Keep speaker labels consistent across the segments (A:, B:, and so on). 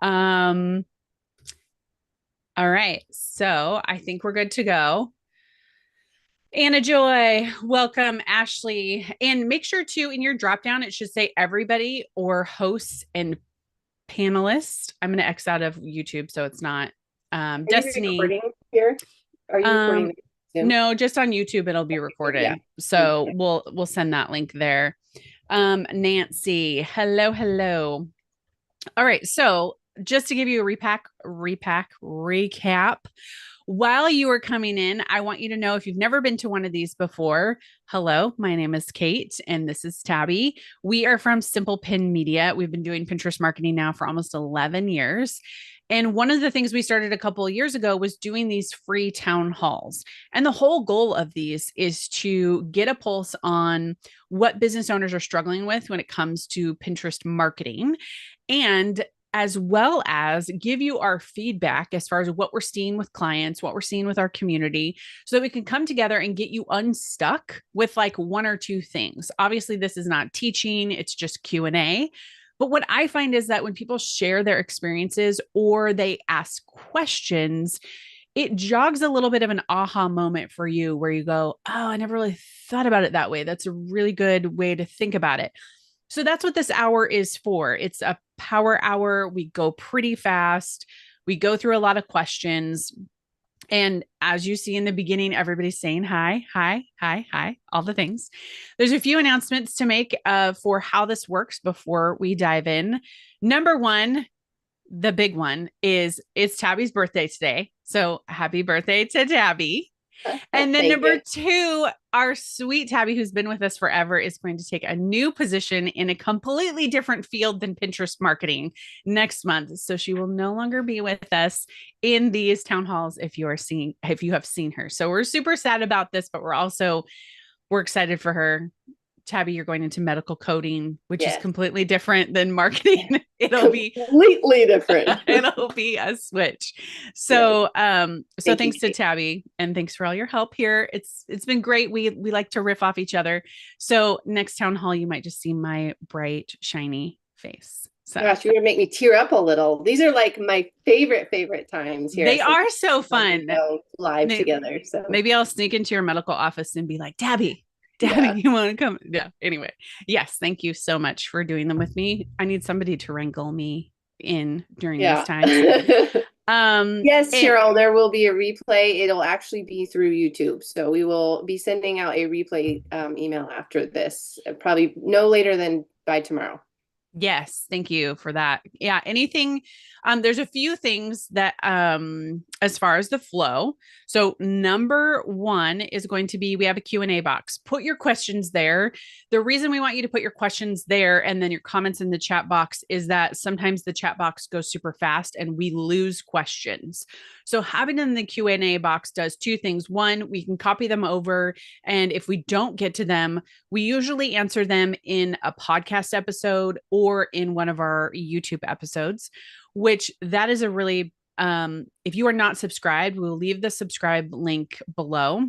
A: Um, all right. So I think we're good to go. Anna Joy, welcome, Ashley. And make sure to, in your drop down, it should say everybody or hosts and panelists. I'm going to X out of YouTube so it's not
B: Are you
A: Destiny.
B: recording here? Are you
A: Um,
B: recording Zoom?
A: no, just on YouTube it'll be
B: Good, yeah.
A: recorded. So we'll send that link there. Nancy, hello, hello. All right. So just to give you a recap. While you are coming in, I want you to know if you've never been to one of these before, hello, my name is Kate and this is Tabby. We are from Simple Pin Media. We've been doing Pinterest marketing now for almost 11 years. And one of the things we started a couple of years ago was doing these free town halls. And the whole goal of these is to get a pulse on what business owners are struggling with when it comes to Pinterest marketing, and as well as give you our feedback as far as what we're seeing with clients, what we're seeing with our community, so that we can come together and get you unstuck with like one or two things. Obviously, this is not teaching, it's just Q&A. But what I find is that when people share their experiences or they ask questions, it jogs a little bit of an aha moment for you where you go, oh, I never really thought about it that way. That's a really good way to think about it. So that's what this hour is for. It's a power hour. We go pretty fast. We go through a lot of questions. And as you see in the beginning, everybody's saying hi, hi, hi, hi, all the things. There's a few announcements to make for how this works before we dive in. Number one, the big one is it's Tabby's birthday today. So happy birthday to Tabby. And then
B: Thank
A: number
B: you.
A: two, our sweet Tabby, who's been with us forever, is going to take a new position in a completely different field than Pinterest marketing next month. So she will no longer be with us in these town halls if you have seen her. So we're super sad about this, but we're excited for her. Tabby, you're going into medical coding, which is
B: Yes.
A: completely different than marketing. it'll be
B: Completely different.
A: it'll be a switch.
B: Yes.
A: So
B: Thank you,
A: thanks to
B: Kate.
A: Tabby and thanks for all your help here. It's been great. We like to riff off each other. So next town hall, you might just see my bright, shiny face. So
B: Gosh, you're gonna make me tear up a little. These are like my favorite times here
A: they
B: at Simple
A: are so
B: when we
A: fun.
B: go live together. So
A: Maybe I'll sneak into your medical office and be like, Tabby,
B: yeah.
A: you want to come? Yeah. Anyway, yes, thank you so much for doing them with me. I need somebody to wrangle me in during these
B: Yeah.
A: times.
B: Yes,
A: And
B: Cheryl, there will be a replay. It'll actually be through YouTube. So we will be sending out a replay email after this, probably no later than by tomorrow.
A: yes, thank you for that. Yeah, anything there's a few things that as far as the flow. So number 1 is going to be we have a Q&A box. Put your questions there. The reason we want you to put your questions there and then your comments in the chat box is that sometimes the chat box goes super fast and we lose questions. So having in the Q&A box does two things. One, we can copy them over, and if we don't get to them, we usually answer them in a podcast episode or in one of our YouTube episodes, which that is a really, if you are not subscribed, we'll leave the subscribe link below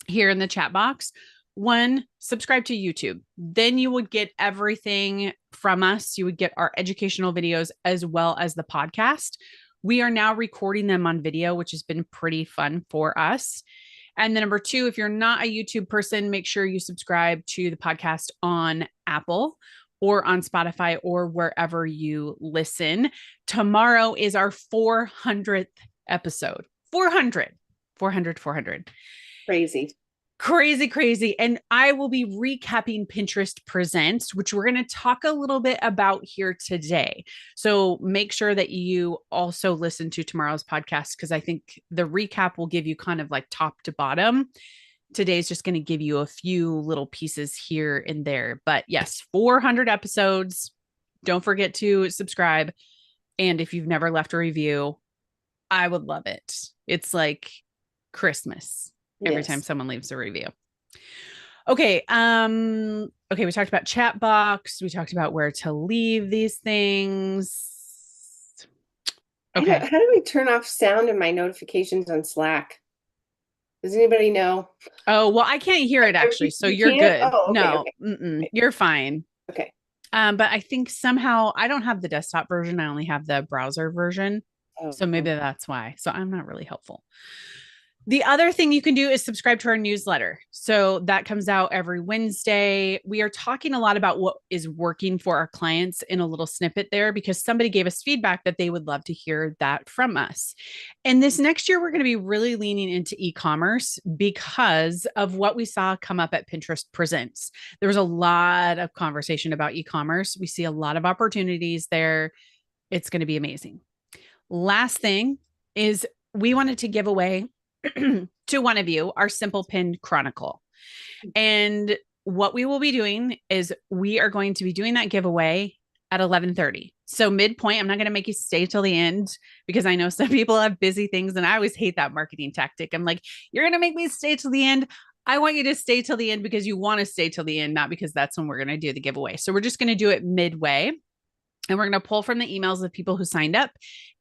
A: here in the chat box. One, subscribe to YouTube. Then you would get everything from us. You would get our educational videos as well as the podcast. We are now recording them on video, which has been pretty fun for us. And then number two, if you're not a YouTube person, make sure you subscribe to the podcast on Apple or on Spotify or wherever you listen. Tomorrow is our 400th episode. 400, 400, 400.
B: Crazy.
A: Crazy, crazy. And I will be recapping Pinterest Presents, which we're going to talk a little bit about here today. So make sure that you also listen to tomorrow's podcast because I think the recap will give you kind of like top to bottom. Today's just going to give you a few little pieces here and there. But yes, 400 episodes. Don't forget to subscribe. And if you've never left a review, I would love it. It's like Christmas every time
B: Yes.
A: someone leaves a review. Okay. Okay, we talked about chat box. We talked about where to leave these things. Okay.
B: How do we turn off sound in my notifications on Slack? Does anybody know?
A: Oh, well, I can't hear it actually. So
B: You
A: you're
B: can't?
A: good.
B: Oh, okay,
A: No,
B: okay,
A: you're fine.
B: okay.
A: But I think somehow I don't have the desktop version. I only have the browser version. So maybe
B: Oh,
A: that's why. So I'm not really helpful. The other thing you can do is subscribe to our newsletter. So that comes out every Wednesday. We are talking a lot about what is working for our clients in a little snippet there because somebody gave us feedback that they would love to hear that from us. And this next year, we're going to be really leaning into e commerce because of what we saw come up at Pinterest Presents. There was a lot of conversation about e commerce. We see a lot of opportunities there. It's going to be amazing. Last thing is we wanted to give away to one of you our Simple Pin Chronicle. And what we will be doing is we are going to be doing that giveaway at 11:30. So midpoint, I'm not going to make you stay till the end because I know some people have busy things and I always hate that marketing tactic. I'm like, you're going to make me stay till the end. I want you to stay till the end because you want to stay till the end, not because that's when we're going to do the giveaway. So we're just going to do it midway and we're going to pull from the emails of people who signed up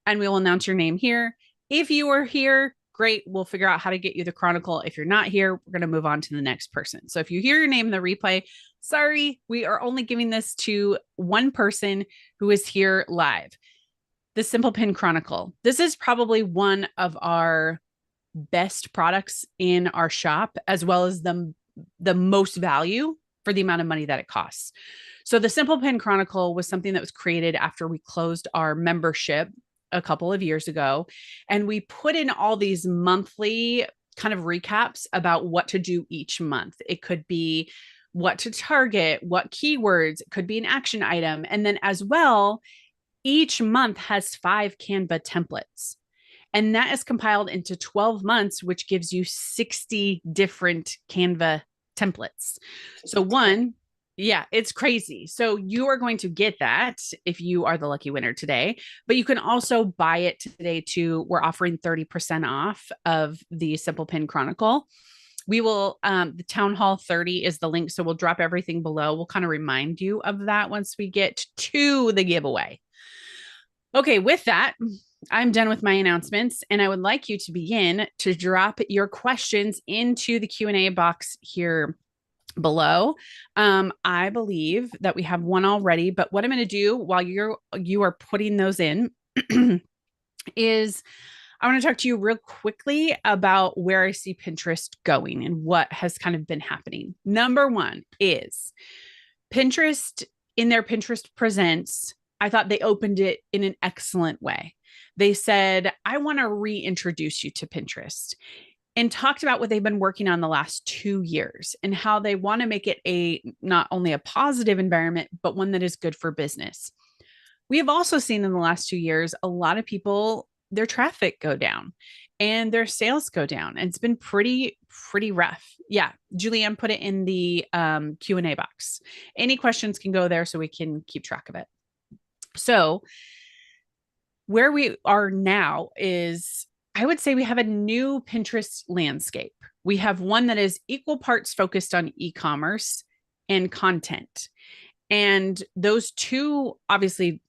A: and we will announce your name here. If you are here, great. We'll figure out how to get you the Chronicle. If you're not here, we're going to move on to the next person. So if you hear your name in the replay, sorry, we are only giving this to one person who is here live. The Simple Pin Chronicle. This is probably one of our best products in our shop, as well as the most value for the amount of money that it costs. So the Simple Pin Chronicle was something that was created after we closed our membership a couple of years ago. And we put in all these monthly kind of recaps about what to do each month. It could be what to target, what keywords, it could be an action item. And then as well, each month has 5 Canva templates. And that is compiled into 12 months, which gives you 60 different Canva templates. So one, yeah, it's crazy. So you are going to get that if you are the lucky winner today, but you can also buy it today too. We're offering 30% off of the Simple Pin Chronicle. We will, the Town Hall 30 is the link. So we'll drop everything below. We'll kind of remind you of that once we get to the giveaway. Okay, with that, I'm done with my announcements and I would like you to begin to drop your questions into the Q&A box here below. I believe that we have one already, but what I'm going to do while you are putting those in is I want to talk to you real quickly about where I see Pinterest going and what has kind of been happening. Number one is Pinterest in their Pinterest Presents. I thought they opened it in an excellent way. They said, I want to reintroduce you to Pinterest and talked about what they've been working on the last 2 years and how they want to make it a not only a positive environment, but one that is good for business. We have also seen in the last 2 years, a lot of people, their traffic go down and their sales go down. And it's been pretty rough. Yeah. Julianne put it in the Q&A box. Any questions can go there so we can keep track of it. So where we are now is, I would say we have a new Pinterest landscape. We have one that is equal parts focused on e-commerce and content. And those two, obviously,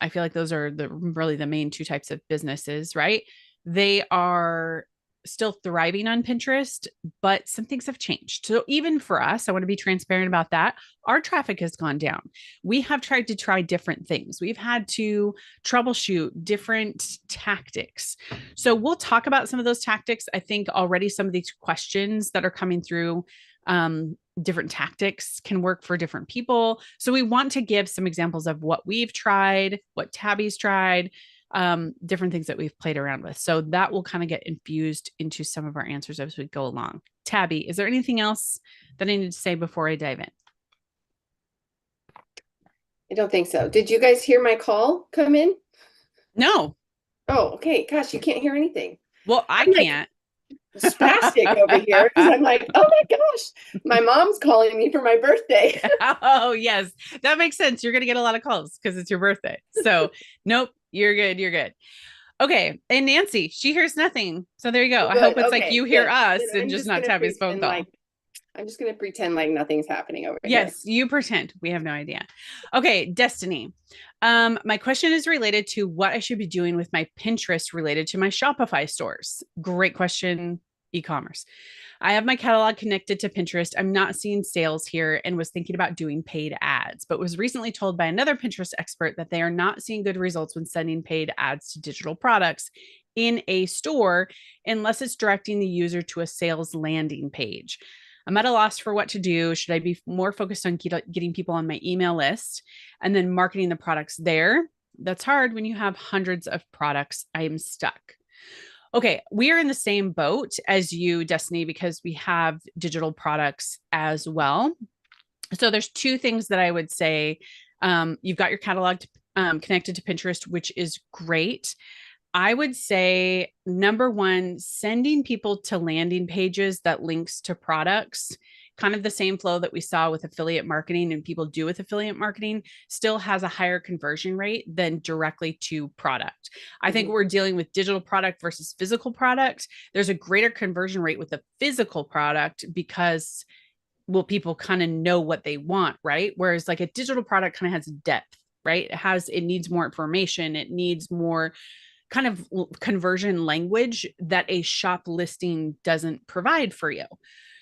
A: I feel like those are really the main two types of businesses, right? They are still thriving on Pinterest, but some things have changed. So even for us, I want to be transparent about that. Our traffic has gone down. We have tried to try different things. We've had to troubleshoot different tactics. So we'll talk about some of those tactics. I think already some of these questions that are coming through, different tactics can work for different people. So we want to give some examples of what we've tried, what Tabby's tried, different things that we've played around with. So that will kind of get infused into some of our answers as we go along. Tabby, is there anything else that I need to say before I dive in?
B: I don't think so. Did you guys hear my call come in?
A: No.
B: Oh, okay. Gosh, you can't hear anything.
A: Well, I can't.
B: Spastic over here because I'm like, oh my gosh, my mom's calling me for my birthday.
A: Oh, yes. That makes sense. You're going to get a lot of calls because it's your birthday. So, nope, you're good. You're good. Okay. And Nancy, she hears nothing. So there you go.
B: Good.
A: I hope it's
B: Okay,
A: like you hear
B: good.
A: us
B: Then
A: and just not Tabby's phone call.
B: I'm just going to pretend like nothing's happening over here.
A: Yes, you pretend. We have no idea. Okay, Destiny. My question is related to what I should be doing with my Pinterest related to my Shopify stores. Great question. E-commerce. I have my catalog connected to Pinterest. I'm not seeing sales here and was thinking about doing paid ads, but was recently told by another Pinterest expert that they are not seeing good results when sending paid ads to digital products in a store unless it's directing the user to a sales landing page. I'm at a loss for what to do. Should I be more focused on getting people on my email list and then marketing the products there? That's hard when you have hundreds of products. I am stuck. Okay, we are in the same boat as you, Destiny, because we have digital products as well. So there's two things that I would say. You've got your catalog connected to Pinterest, which is great. I would say number one, sending people to landing pages that links to products, kind of the same flow that we saw with affiliate marketing and people do with affiliate marketing, still has a higher conversion rate than directly to product. I think we're dealing with digital product versus physical product. There's a greater conversion rate with the physical product because, well, people kind of know what they want, right? Whereas like a digital product kind of has depth, right? It needs more information. It needs more kind of conversion language that a shop listing doesn't provide for you.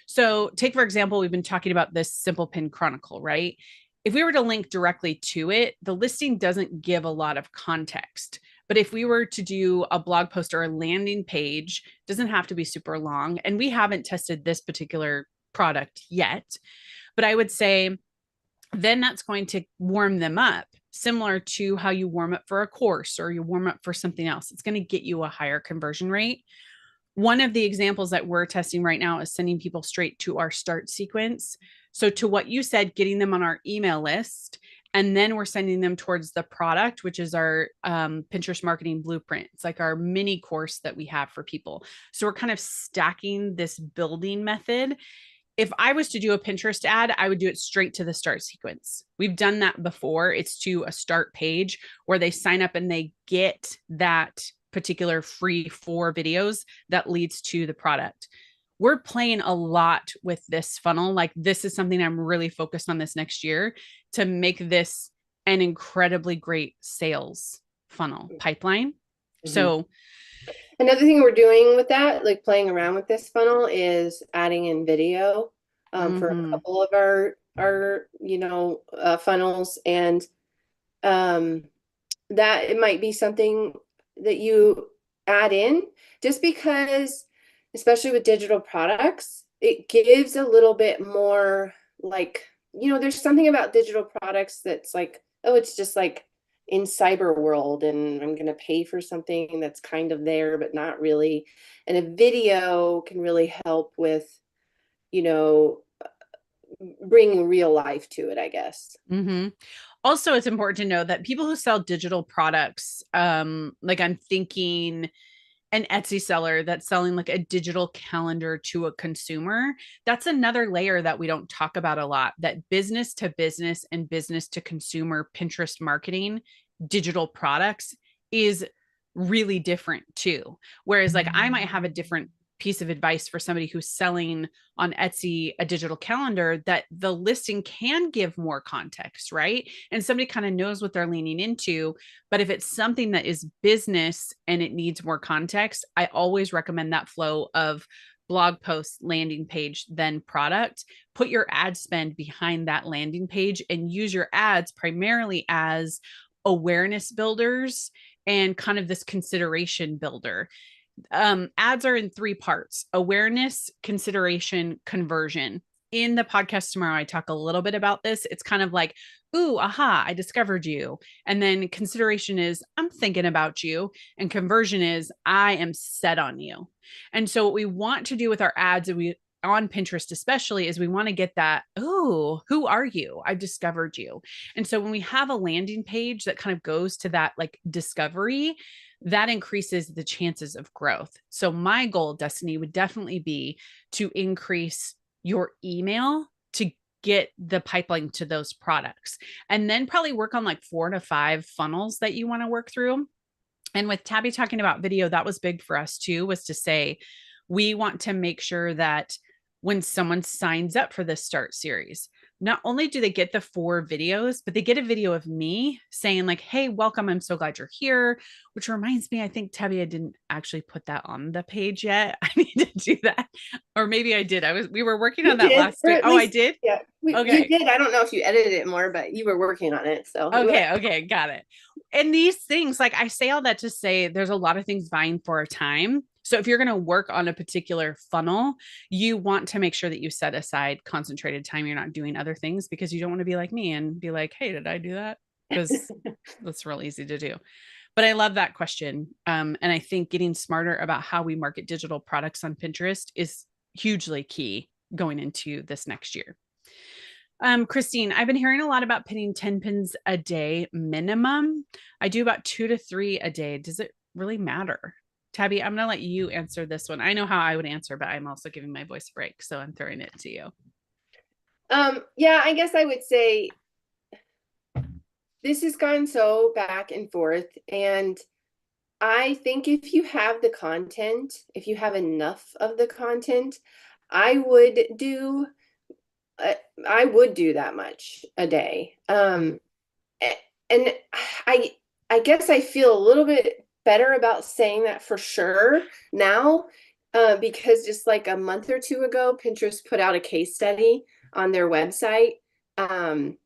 A: So take, for example, we've been talking about this Simple Pin Chronicle, right? If we were to link directly to it, the listing doesn't give a lot of context. But if we were to do a blog post or a landing page, doesn't have to be super long. And we haven't tested this particular product yet, but I would say then that's going to warm them up, similar to how you warm up for a course or you warm up for something else. It's going to get you a higher conversion rate. One of the examples that we're testing right now is sending people straight to our start sequence. So to what you said, getting them on our email list, and then we're sending them towards the product, which is our Pinterest marketing blueprint. It's like our mini course that we have for people. So we're kind of stacking this building method. If I was to do a Pinterest ad, I would do it straight to the start sequence. We've done that before. It's to a start page where they sign up and they get that particular free 4 videos that leads to the product. We're playing a lot with this funnel. Like this is something I'm really focused on this next year to make this an incredibly great sales funnel pipeline. So
B: another thing we're doing with that, like playing around with this funnel, is adding in video for a couple of our funnels, and that it might be something that you add in just because, especially with digital products, it gives a little bit more like, there's something about digital products that's like, oh, it's just like in cyber world and I'm going to pay for something that's kind of there, but not really. And a video can really help with, bringing real life to it, I guess.
A: Also, it's important to know that people who sell digital products, like I'm thinking an Etsy seller that's selling like a digital calendar to a consumer, that's another layer that we don't talk about a lot, that business to business and business to consumer Pinterest marketing, digital products is really different too. Whereas like I might have a different piece of advice for somebody who's selling on Etsy a digital calendar, that the listing can give more context, right? And somebody kind of knows what they're leaning into. But if it's something that is business and it needs more context, I always recommend that flow of blog post, landing page, then product. Put your ad spend behind that landing page and use your ads primarily as awareness builders and kind of this consideration builder. Ads are in 3 parts: awareness, consideration, conversion. In the podcast tomorrow, I talk a little bit about this. It's kind of like, ooh, aha, I discovered you. And then consideration is, I'm thinking about you. And conversion is, I am set on you. And so what we want to do with our ads, and we on Pinterest especially, is we want to get that, oh, who are you? I've discovered you. And so when we have a landing page that kind of goes to that like discovery, that increases the chances of growth. So my goal, Destiny, would definitely be to increase your email to get the pipeline to those products, and then probably work on like 4 to 5 funnels that you want to work through. And with Tabby talking about video, that was big for us too, was to say, we want to make sure that when someone signs up for this start series, not only do they get the 4 videos, but they get a video of me saying like, "Hey, welcome. I'm so glad you're here." Which reminds me, I think Tabia didn't actually put that on the page yet. I need to do that. Or maybe I did. We were working
B: You
A: on that
B: did,
A: last
B: or
A: week.
B: at
A: Oh, I
B: least,
A: did?
B: yeah, you
A: Okay.
B: did. I don't know if you edited it more, but you were working on it. So
A: Okay, got it. And these things, like I say all that to say there's a lot of things vying for our time. So if you're going to work on a particular funnel, you want to make sure that you set aside concentrated time. You're not doing other things because you don't want to be like me and be like, "Hey, did I do that?" Because that's real easy to do. But I love that question. And I think getting smarter about how we market digital products on Pinterest is hugely key going into this next year. Christine, I've been hearing a lot about pinning 10 pins a day minimum. I do about 2 to 3 a day. Does it really matter? Tabby, I'm going to let you answer this one. I know how I would answer, but I'm also giving my voice a break. So I'm throwing it to you.
B: yeah, I guess I would say this has gone so back and forth. And I think if you have the content, if you have enough of the content, I would do I would do that much a day. And I guess I feel a little bit better about saying that for sure now, because just like a month or two ago, Pinterest put out a case study on their website, and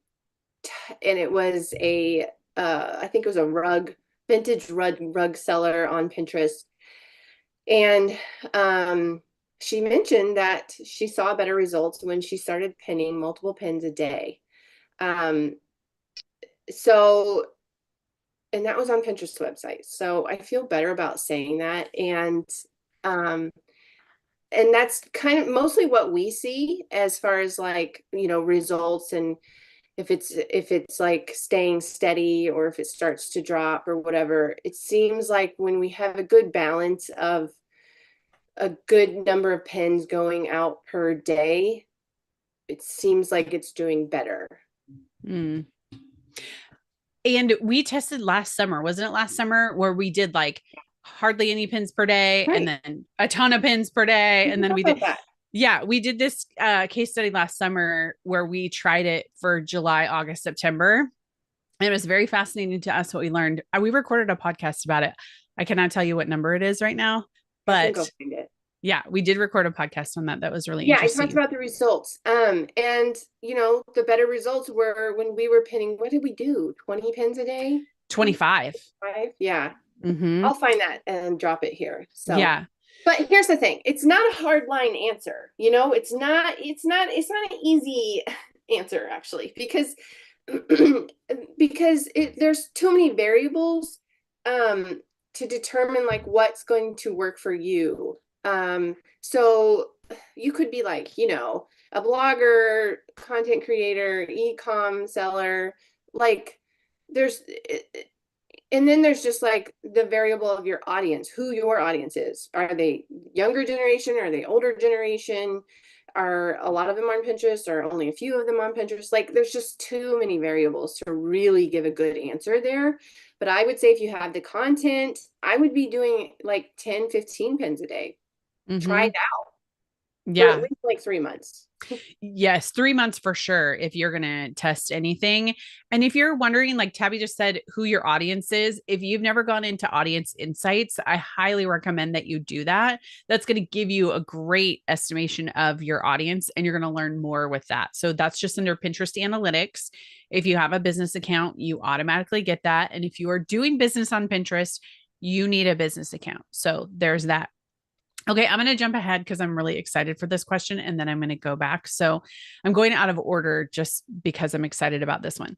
B: it was I think it was a vintage rug seller on Pinterest, and she mentioned that she saw better results when she started pinning multiple pins a day. Um, so, and that was on Pinterest website. So I feel better about saying that. Um, and that's kind of mostly what we see as far as like, results, and if it's like staying steady or if it starts to drop or whatever. It seems like when we have a good balance of a good number of pins going out per day, it seems like it's doing better.
A: Mm. And we tested last summer, wasn't it last summer, where we did like hardly any pins per day and
B: Right.
A: then a ton of pins per day. And then we did,
B: That.
A: yeah, we did this case study last summer where we tried it for July, August, September. And it was very fascinating to us what we learned. We recorded a podcast about it. I cannot tell you what number it is right now,
B: I can go
A: but
B: find it.
A: yeah, we did record a podcast on that. That was really
B: Yeah, I talked
A: interesting.
B: about the results. And the better results were when we were pinning, what did we do? 20 pins a day?
A: 25.
B: 5? Yeah.
A: Mm-hmm.
B: I'll find that and drop it here. So,
A: Yeah.
B: but here's the thing. It's not a hard line answer. It's not an easy answer actually, because there's too many variables to determine like what's going to work for you. So you could be like, a blogger, content creator, e-com seller, like there's and then there's just like the variable of your audience, who your audience is. Are they younger generation? Are they older generation? Are a lot of them on Pinterest or only a few of them on Pinterest? Like there's just too many variables to really give a good answer there. But I would say if you have the content, I would be doing like 10, 15 pins a day. Try
A: Mm-hmm.
B: it out for at
A: Yeah.
B: least like 3 months.
A: Yes, 3 months for sure if you're going to test anything. And if you're wondering, like Tabby just said, who your audience is, if you've never gone into audience insights, I highly recommend that you do that. That's going to give you a great estimation of your audience and you're going to learn more with that. So that's just under Pinterest analytics. If you have a business account, you automatically get that. And if you are doing business on Pinterest, you need a business account. So there's that. Okay, I'm going to jump ahead because I'm really excited for this question and then I'm going to go back. So I'm going out of order just because I'm excited about this one.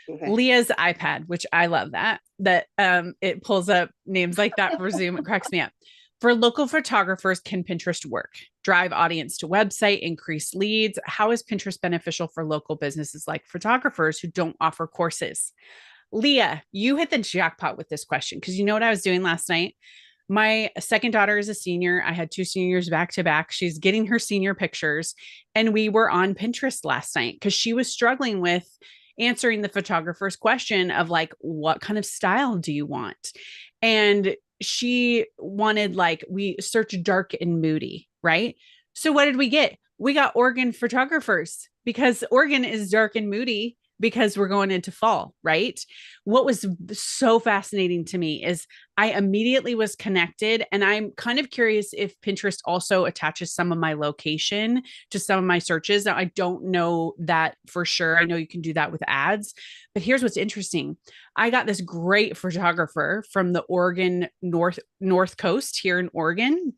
B: Okay.
A: Leah's iPad, which I love that it pulls up names like that for Zoom. It cracks me up. For local photographers, can Pinterest work? Drive audience to website, increase leads. How is Pinterest beneficial for local businesses like photographers who don't offer courses? Leah, you hit the jackpot with this question because you know what I was doing last night? My second daughter is a senior. I had 2 seniors back to back. She's getting her senior pictures. And we were on Pinterest last night because she was struggling with answering the photographer's question of like, what kind of style do you want? And she wanted, like, we searched dark and moody, right? So what did we get? we got Oregon photographers because Oregon is dark and moody because we're going into fall, right? What was so fascinating to me is I immediately was connected, and I'm kind of curious if Pinterest also attaches some of my location to some of my searches. Now, I don't know that for sure. I know you can do that with ads, but here's what's interesting. I got this great photographer from the Oregon North Coast here in Oregon.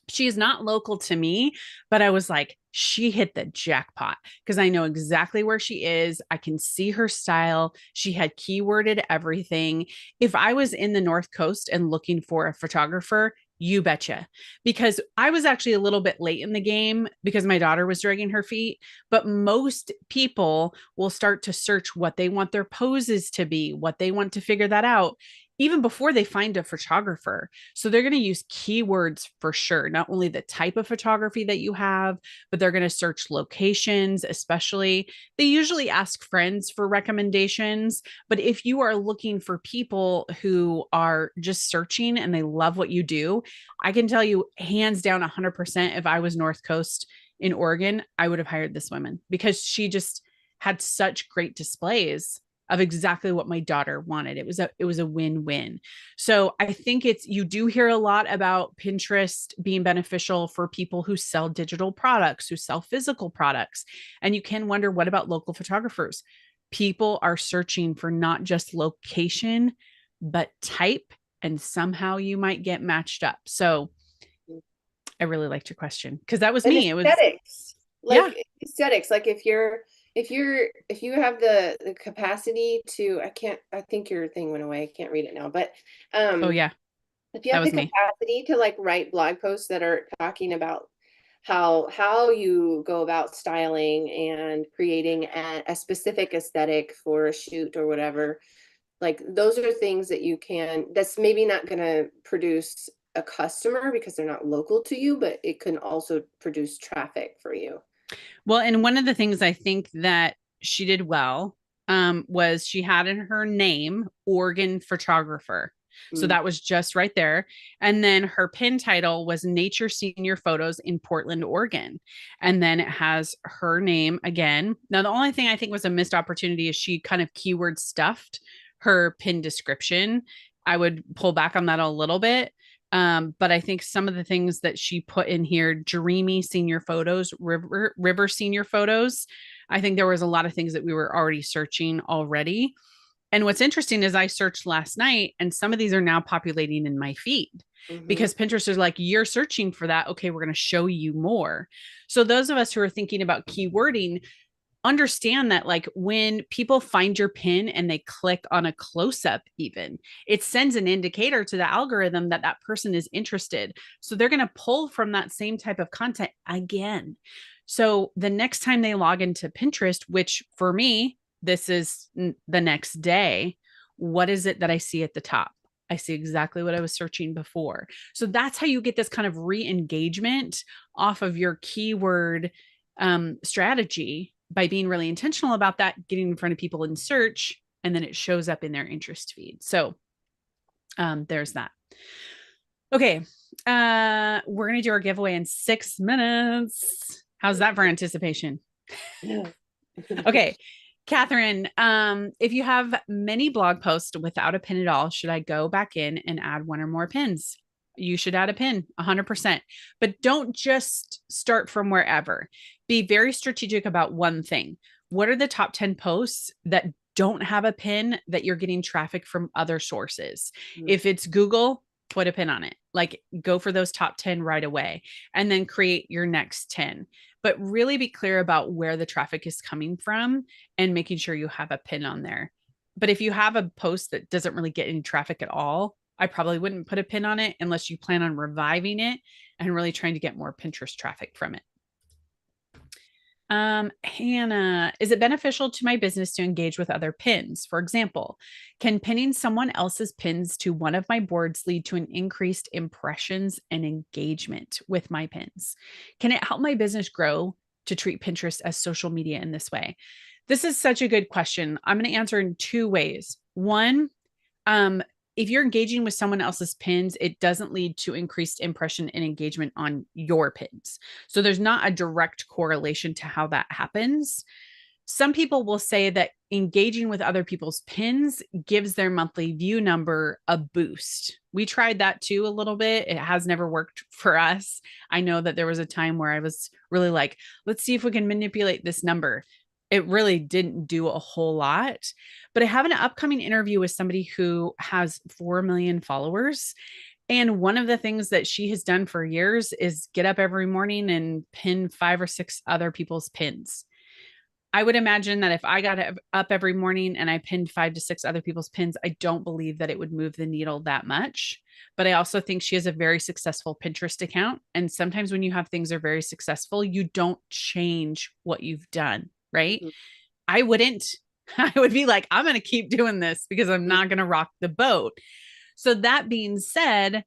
A: She is not local to me, but I was like, she hit the jackpot because I know exactly where she is. I can see her style. She had keyworded everything. If I was in the North Coast and looking for a photographer, you betcha. Because I was actually a little bit late in the game because my daughter was dragging her feet. But most people will start to search what they want their poses to be, what they want to figure that out, even before they find a photographer. So they're going to use keywords for sure, not only the type of photography that you have, but they're going to search locations, especially. They usually ask friends for recommendations. But if you are looking for people who are just searching and they love what you do, I can tell you hands down 100%, if I was North Coast in Oregon, I would have hired this woman because she just had such great displays of exactly what my daughter wanted. It was a win-win. So I think you do hear a lot about Pinterest being beneficial for people who sell digital products, who sell physical products. And you can wonder, what about local photographers? People are searching for not just location, but type, and somehow you might get matched up. So I really liked your question because that was
B: And
A: me. It was,
B: aesthetics,
A: yeah.
B: like aesthetics, like if you have the capacity to, I think your thing went away. I can't read it now, but
A: Oh yeah,
B: if you
A: that
B: have the
A: was me.
B: capacity to like write blog posts that are talking about how you go about styling and creating a specific aesthetic for a shoot or whatever, like those are things that you can, that's maybe not going to produce a customer because they're not local to you, but it can also produce traffic for you.
A: Well, and one of the things I think that she did well was she had in her name Oregon photographer. So
B: Mm.
A: that was just right there. And then her pin title was Nature Senior Photos in Portland, Oregon. And then it has her name again. Now, the only thing I think was a missed opportunity is she kind of keyword stuffed her pin description. I would pull back on that a little bit. But I think some of the things that she put in here, dreamy senior photos, river senior photos, I think there was a lot of things that we were already searching already. And what's interesting is I searched last night and some of these are now populating in my feed
B: Hmm.
A: because Pinterest is like, you're searching for that. Okay, we're going to show you more. So those of us who are thinking about keywording, understand that like when people find your pin and they click on a close up, even it sends an indicator to the algorithm that that person is interested. So they're going to pull from that same type of content again. So the next time they log into Pinterest, which for me, this is the next day, what is it that I see at the top? I see exactly what I was searching before. So that's how you get this kind of re engagement off of your keyword strategy by being really intentional about that, getting in front of people in search, and then it shows up in their interest feed. So there's that. Okay. We're going to do our giveaway in 6 minutes. How's that for anticipation? Okay. Catherine, if you have many blog posts without a pin at all, should I go back in and add one or more pins? You should add a pin 100%, but don't just start from wherever. Be very strategic about one thing. What are the top 10 posts that don't have a pin that you're getting traffic from other sources? If it's Google, put a pin on it. Like go for those top 10 right away and then create your next 10. But really be clear about where the traffic is coming from and making sure you have a pin on there. But if you have a post that doesn't really get any traffic at all, I probably wouldn't put a pin on it unless you plan on reviving it and really trying to get more Pinterest traffic from it. Hannah, is it beneficial to my business to engage with other pins? For example, can pinning someone else's pins to one of my boards lead to an increased impressions and engagement with my pins? Can it help my business grow to treat Pinterest as social media in this way? This is such a good question. I'm going to answer in two ways. One, if you're engaging with someone else's pins, it doesn't lead to increased impression and engagement on your pins. So there's not a direct correlation to how that happens. Some people will say that engaging with other people's pins gives their monthly view number a boost. We tried that too a little bit. It has never worked for us. I know that there was a time where I was really like, let's see if we can manipulate this number. It really didn't do a whole lot. But I have an upcoming interview with somebody who has 4 million followers. And one of the things that she has done for years is get up every morning and pin 5 or 6 other people's pins. I would imagine that if I got up every morning and I pinned 5 to 6 other people's pins, I don't believe that it would move the needle that much. But I also think she has a very successful Pinterest account. And sometimes when you have things that are very successful, you don't change what you've done, right?
B: Mhm.
A: I wouldn't. I would be like, I'm going to keep doing this because I'm not going to rock the boat. So that being said,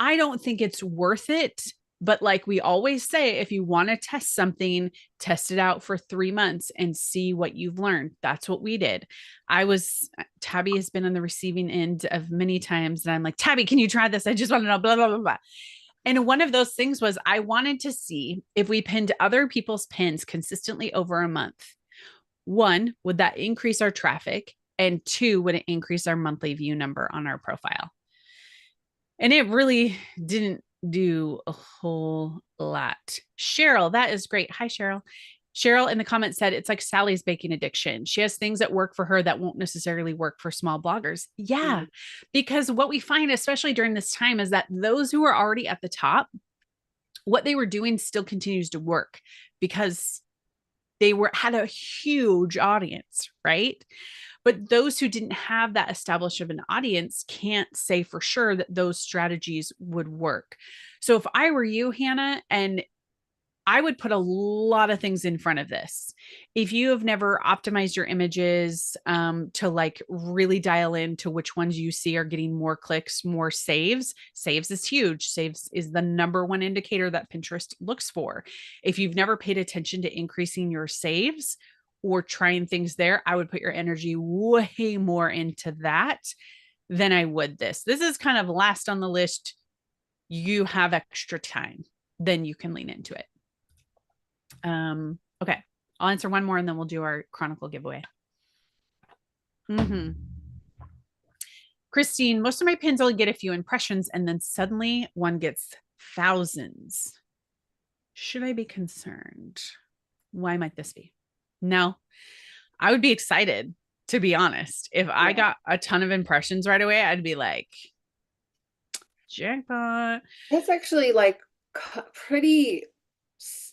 A: I don't think it's worth it. But like we always say, if you want to test something, test it out for 3 months and see what you've learned. That's what we did. Tabby has been on the receiving end of many times. And I'm like, Tabby, can you try this? I just want to know, blah, blah, blah, blah. And one of those things was I wanted to see if we pinned other people's pins consistently over a month. 1, would that increase our traffic? And 2, would it increase our monthly view number on our profile? And it really didn't do a whole lot. Cheryl, that is great. Hi, Cheryl. Cheryl in the comments said it's like Sally's baking addiction. She has things that work for her that won't necessarily work for small bloggers. Yeah, because what we find, especially during this time, is that those who are already at the top, what they were doing still continues to work because they had a huge audience, right? But those who didn't have that established of an audience can't say for sure that those strategies would work. So if I were you, Hannah, and I would put a lot of things in front of this. If you have never optimized your images to like really dial into which ones you see are getting more clicks, more saves, saves is huge. Saves is the number one indicator that Pinterest looks for. If you've never paid attention to increasing your saves or trying things there, I would put your energy way more into that than I would this. This is kind of last on the list. You have extra time, then you can lean into it. Okay, I'll answer one more and then we'll do our Chronicle giveaway. Christine, most of my pins only get a few impressions and then suddenly one gets thousands. Should I be concerned? Why might this be? No, I would be excited, to be honest. If I got a ton of impressions right away, I'd be like, jackpot.
B: That's actually like pretty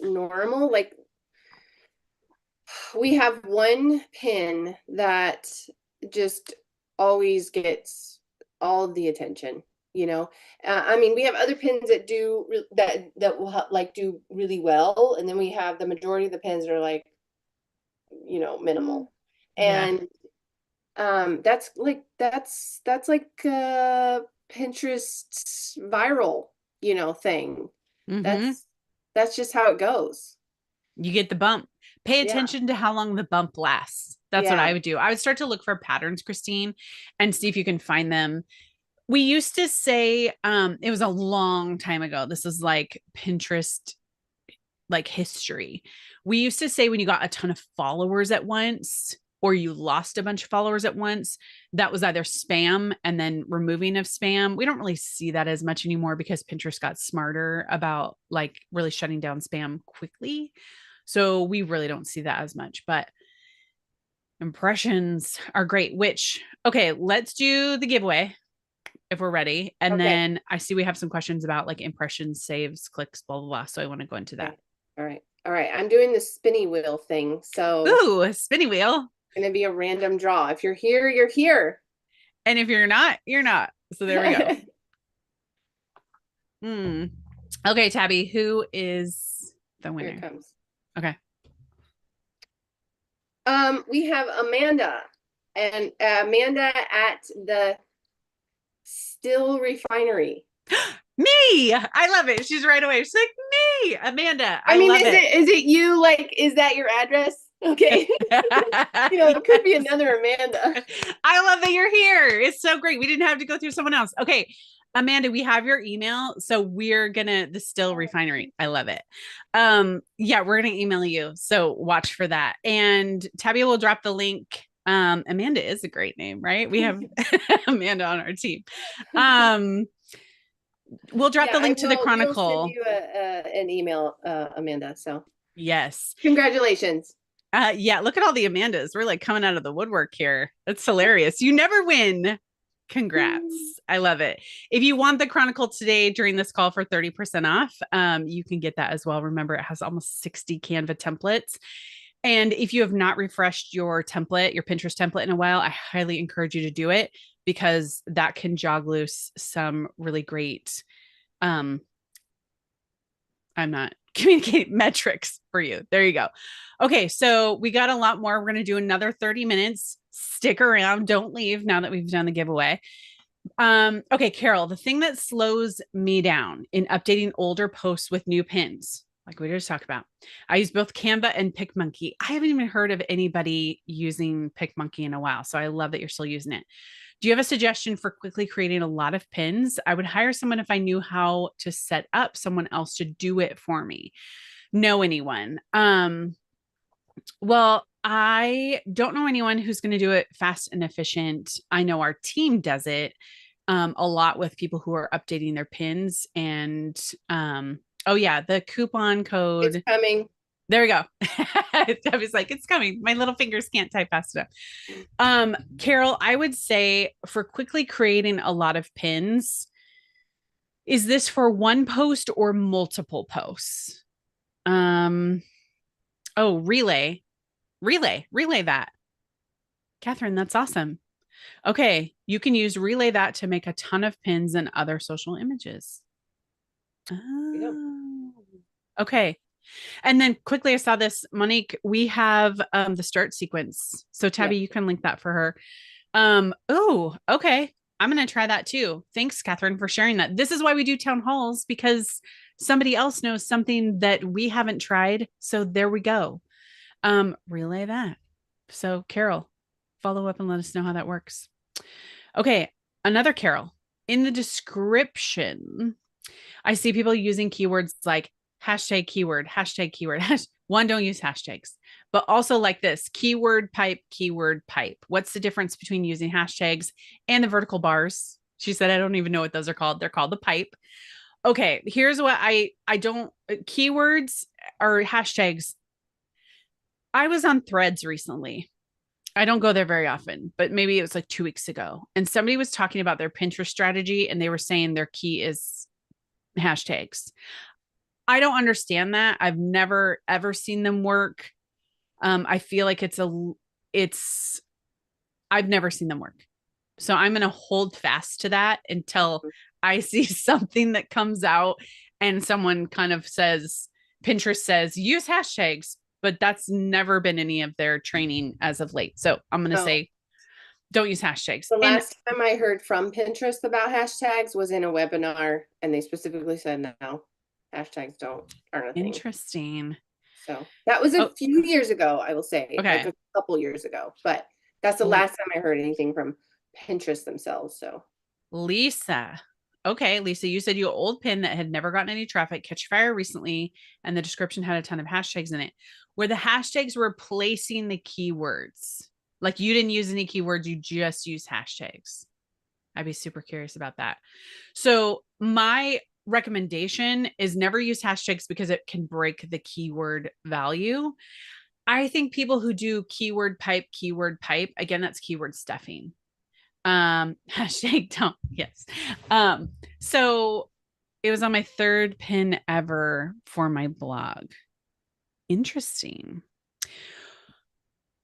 B: normal. Like we have one pin that just always gets all of the attention, you know. I mean, we have other pins that do that will like do really well, and then we have the majority of the pins that are like, you know, minimal. And that's like Pinterest viral, you know, thing. That's just how it goes.
A: You get the bump. Pay attention to how long the bump lasts. That's what I would do. I would start to look for patterns, Christine, and see if you can find them. We used to say, it was a long time ago. This is like Pinterest, like history. We used to say when you got a ton of followers at once, or you lost a bunch of followers at once, that was either spam and then removing of spam. We don't really see that as much anymore because Pinterest got smarter about like really shutting down spam quickly. So we really don't see that as much, but impressions are great, okay, let's do the giveaway if we're ready. And then I see we have some questions about like impressions, saves, clicks, blah, blah, blah. So I want to go into that.
B: All right. I'm doing the spinny wheel thing. So
A: ooh, a spinny wheel.
B: Going to be a random draw. If you're here, you're here.
A: And if you're not, you're not. So there we go. Okay, Tabby, who is the winner?
B: Here it comes.
A: Okay.
B: We have Amanda, and Amanda at the Still Refinery.
A: Me, I love it. She's right away. She's like, me, Amanda.
B: I mean, is it you? Like, is that your address? Okay. It could be another Amanda.
A: I love that you're here. It's so great. We didn't have to go through someone else. Okay. Amanda, we have your email. So we're gonna the Still Refinery. I love it. Yeah, we're gonna email you. So watch for that. And Tabby will drop the link. Amanda is a great name, right? We have Amanda on our team. We'll drop the link to the Chronicle.
B: We'll send you an email, Amanda. So
A: yes.
B: Congratulations.
A: Yeah, look at all the Amandas. We're like coming out of the woodwork here. It's hilarious. You never win. Congrats. I love it. If you want the Chronicle today during this call for 30% off, you can get that as well. Remember, it has almost 60 Canva templates. And if you have not refreshed your template, your Pinterest template in a while, I highly encourage you to do it because that can jog loose some really great, I'm not communicating metrics for you. There you go. Okay. So we got a lot more. We're going to do another 30 minutes. Stick around. Don't leave now that we've done the giveaway. Okay, Carol, the thing that slows me down in updating older posts with new pins, like we just talked about, I use both Canva and PicMonkey. I haven't even heard of anybody using PicMonkey in a while. So I love that you're still using it. Do you have a suggestion for quickly creating a lot of pins? I would hire someone if I knew how to set up someone else to do it for me. Know anyone? Well, I don't know anyone who's going to do it fast and efficient. I know our team does it a lot with people who are updating their pins and oh yeah, the coupon code.
B: It's coming.
A: There we go. I was like, it's coming. My little fingers can't type fast enough. Carol, I would say for quickly creating a lot of pins, is this for one post or multiple posts? Oh, relay that. Catherine, that's awesome. Okay. You can use relay that to make a ton of pins and other social images. Oh, okay. And then quickly, I saw this, Monique, we have the start sequence. So Tabby, you can link that for her. Oh, okay. I'm going to try that too. Thanks, Catherine, for sharing that. This is why we do town halls, because somebody else knows something that we haven't tried. So there we go. Relay that. So Carol, follow up and let us know how that works. Okay. Another Carol, in the description, I see people using keywords like hashtag keyword. One, don't use hashtags, but also like this keyword pipe. What's the difference between using hashtags and the vertical bars? She said, I don't even know what those are called. They're called the pipe. Okay. Here's what I don't, keywords or hashtags. I was on Threads recently. I don't go there very often, but maybe it was like 2 weeks ago. And somebody was talking about their Pinterest strategy and they were saying their key is hashtags. I don't understand that. I've never ever seen them work. I feel like I've never seen them work. So I'm going to hold fast to that until I see something that comes out and someone kind of says, Pinterest says, use hashtags, but that's never been any of their training as of late. So I'm going to say, don't use hashtags.
B: The last time I heard from Pinterest about hashtags was in a webinar, and they specifically said no, hashtags aren't a thing.
A: Interesting.
B: So that was a few years ago, I will say,
A: like
B: a couple years ago, but that's the last time I heard anything from Pinterest themselves. So
A: Lisa. Okay, Lisa, you said you old pin that had never gotten any traffic, catch fire recently, and the description had a ton of hashtags in it. Where the hashtags were replacing the keywords. Like you didn't use any keywords, you just use hashtags. I'd be super curious about that. So my recommendation is never use hashtags because it can break the keyword value. I think people who do keyword pipe, again, that's keyword stuffing. Hashtag don't. Yes. So it was on my third pin ever for my blog. Interesting.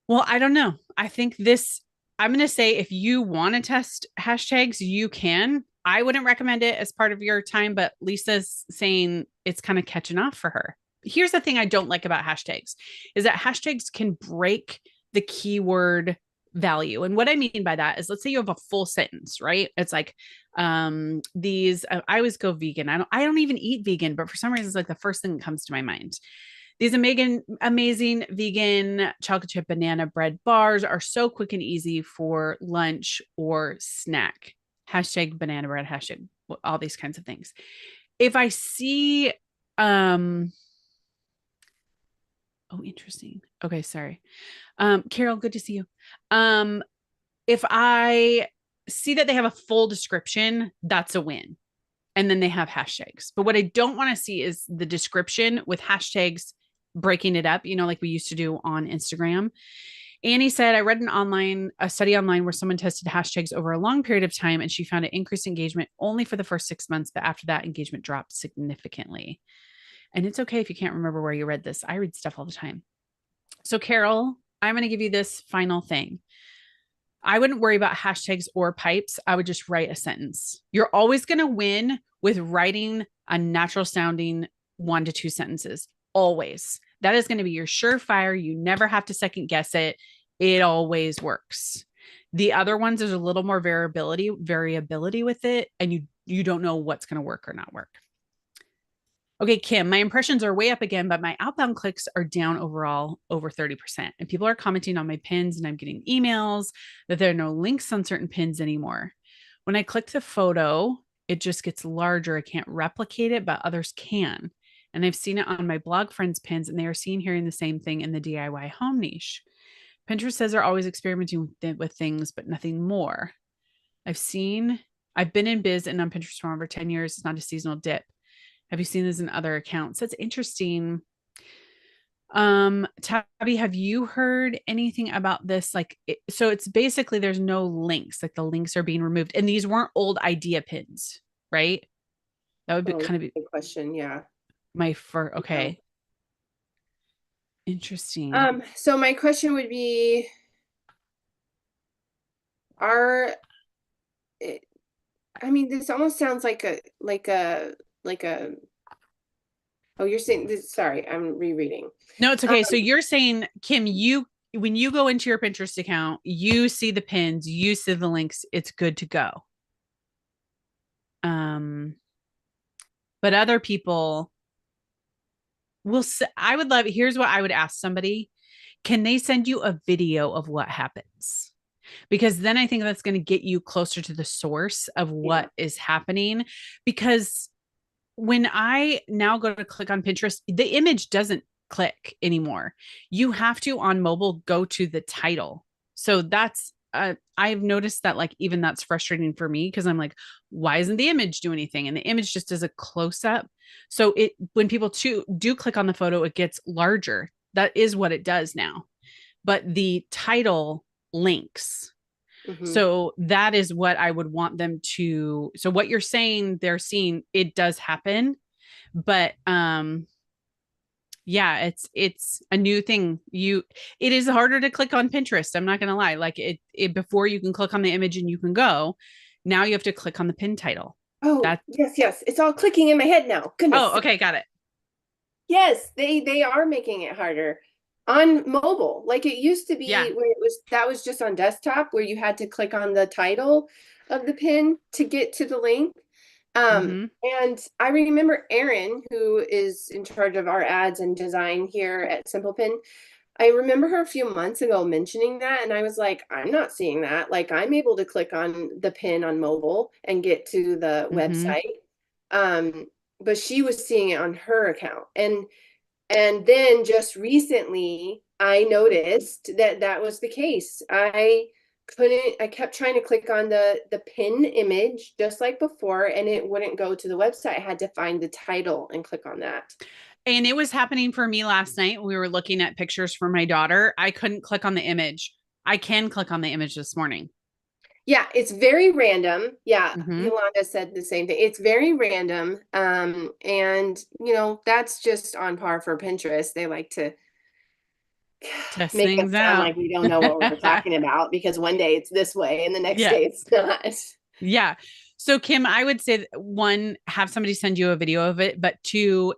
A: Well, I don't know. I think I'm going to say if you want to test hashtags, you can. I wouldn't recommend it as part of your time, but Lisa's saying it's kind of catching off for her. Here's the thing I don't like about hashtags is that hashtags can break the keyword value. And what I mean by that is, let's say you have a full sentence, right? It's like, I always go vegan. I don't even eat vegan, but for some reason, it's like the first thing that comes to my mind. These amazing vegan chocolate chip banana bread bars are so quick and easy for lunch or snack. Hashtag banana bread, hashtag all these kinds of things. If I see, oh, interesting. Okay, sorry. Carol, good to see you. If I see that they have a full description, that's a win. And then they have hashtags. But what I don't want to see is the description with hashtags breaking it up, like we used to do on Instagram. Annie said, I read a study online where someone tested hashtags over a long period of time and she found it increased engagement only for the first 6 months, but after that, engagement dropped significantly. And it's okay if you can't remember where you read this. I read stuff all the time. So, Carol, I'm going to give you this final thing. I wouldn't worry about hashtags or pipes. I would just write a sentence. You're always going to win with writing a natural sounding 1 to 2 sentences. Always. That is going to be your surefire. You never have to second guess it. It always works. The other ones, there's a little more variability with it, and you don't know what's going to work or not work. Okay, Kim, my impressions are way up again, but my outbound clicks are down overall over 30%. And people are commenting on my pins, and I'm getting emails that there are no links on certain pins anymore. When I click the photo, it just gets larger. I can't replicate it, but others can. And I've seen it on my blog friends' pins, and they are hearing the same thing in the DIY home niche. Pinterest says they're always experimenting with things, but nothing more. I've been in biz and on Pinterest for over 10 years. It's not a seasonal dip. Have you seen this in other accounts? That's interesting. Tabby, have you heard anything about this? So it's basically there's no links, like the links are being removed. And these weren't old idea pins, right? That would be kind of
B: a good question. Yeah.
A: Okay. Interesting.
B: So my question would be, this almost sounds like oh, you're saying this, sorry, I'm rereading.
A: No, it's okay. So you're saying, Kim, when you go into your Pinterest account, you see the pins, you see the links, it's good to go. But other people will say, here's what I would ask somebody. Can they send you a video of what happens? Because then I think that's going to get you closer to the source of what is happening. Because when I now go to click on Pinterest, the image doesn't click anymore. You have to on mobile go to the title. So that's I've noticed that even that's frustrating for me because I'm like, why isn't the image do anything? And the image just does a close up. So when people do click on the photo, it gets larger. That is what it does now. But the title links. Mm-hmm. So that is what I would want them to. So what you're saying they're seeing, it does happen, but yeah, it's a new thing. It is harder to click on Pinterest. I'm not going to lie. Before you can click on the image and you can go, now you have to click on the pin title.
B: Oh, yes. It's all clicking in my head now. Goodness.
A: Oh, okay. Got it.
B: Yes, they are making it harder on mobile. Like it used to be where that was just on desktop where you had to click on the title of the pin to get to the link. And I remember Erin, who is in charge of our ads and design here at Simple Pin. I remember her a few months ago mentioning that, and I was like, I'm not seeing that. Like I'm able to click on the pin on mobile and get to the website. But she was seeing it on her account. And then just recently I noticed that was the case. I kept trying to click on the pin image just like before, and it wouldn't go to the website. I had to find the title and click on that.
A: And it was happening for me last night. We were looking at pictures for my daughter. I couldn't click on the image. I can click on the image this morning.
B: Yeah, it's very random. Yeah, Yolanda said the same thing. It's very random. And that's just on par for Pinterest. They like to
A: test
B: make
A: things
B: it sound
A: out.
B: like we don't know what we're talking about because one day it's this way and the next day it's not.
A: Yeah. So Kim, I would say 1, have somebody send you a video of it, but 2,